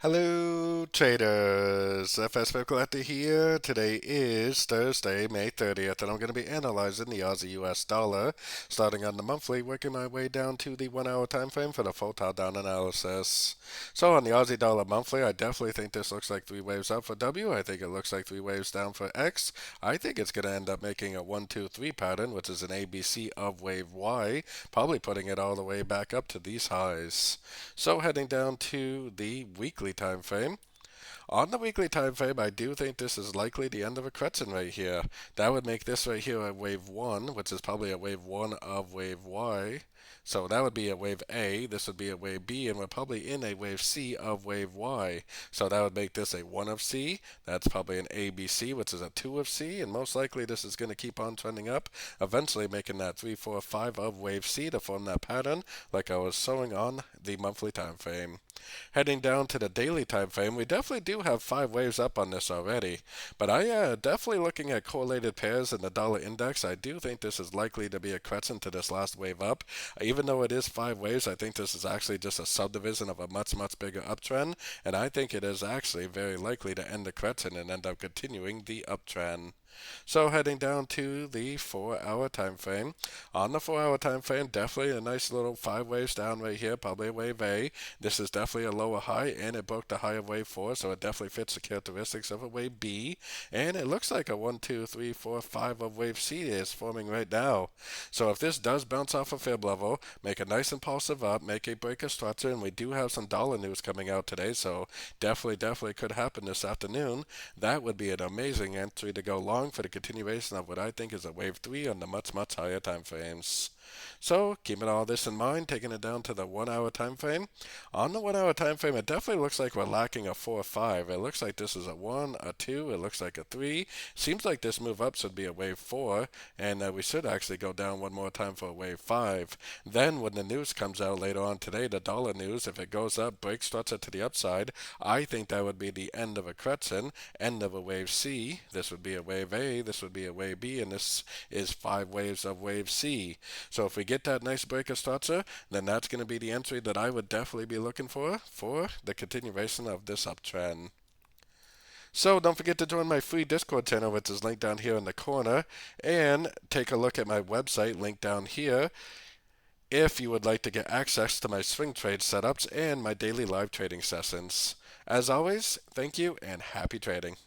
Hello, traders. FX Pip Collector here. Today is Thursday, May 30th, and I'm going to be analyzing the Aussie US dollar, starting on the monthly, working my way down to the 1 hour time frame for the full top down analysis. So on the Aussie dollar monthly, I definitely think this looks like three waves up for W. I think it looks like three waves down for X. I think it's going to end up making a 1, 2, 3 pattern, which is an ABC of wave Y, probably putting it all the way back up to these highs. So heading down to the weekly time frame. On the weekly time frame, I do think this is likely the end of a correction right here. That would make this right here a wave 1, which is probably a wave 1 of wave Y. So that would be a wave A, this would be a wave B, and we're probably in a wave C of wave Y. So that would make this a 1 of C. That's probably an ABC, which is a 2 of C, and most likely this is going to keep on trending up, eventually making that 3, 4, 5 of wave C to form that pattern like I was showing on the monthly time frame. Heading down to the daily time frame, we definitely do have 5 waves up on this already. But I definitely looking at correlated pairs in the dollar index. I do think this is likely to be a crescent to this last wave up. Even though it is 5 waves, I think this is actually just a subdivision of a much, much bigger uptrend. And I think it is actually very likely to end the crescent and end up continuing the uptrend. So heading down to the 4 hour time frame. On the 4 hour time frame, definitely a nice little 5 waves down right here, probably a wave A. This is definitely a lower high, and it broke the high of wave 4, so it definitely fits the characteristics of a wave B. And it looks like a 1, 2, 3, 4, 5 of wave C is forming right now. So if this does bounce off a fib level, make a nice impulsive up, make a break of structure, and we do have some dollar news coming out today, so definitely could happen this afternoon. That would be an amazing entry to go long for the continuation of what I think is a wave 3 on the much higher time frames. So keeping all this in mind, taking it down to the 1 hour time frame. On the 1 hour time frame, it definitely looks like we're lacking a 4 or 5. It looks like this is a 1, a 2, it looks like a 3. Seems like this move up should be a wave 4, and we should actually go down one more time for a wave 5. Then when the news comes out later on today, the dollar news, if it goes up, breaks structure to the upside, I think that would be the end of a crescent, end of a wave C. This would be a wave A, this would be a wave B, and this is 5 waves of wave C. So if we get that nice break of structure, then that's going to be the entry that I would definitely be looking for the continuation of this uptrend. So don't forget to join my free Discord channel, which is linked down here in the corner, and take a look at my website linked down here if you would like to get access to my swing trade setups and my daily live trading sessions. As always, thank you and happy trading.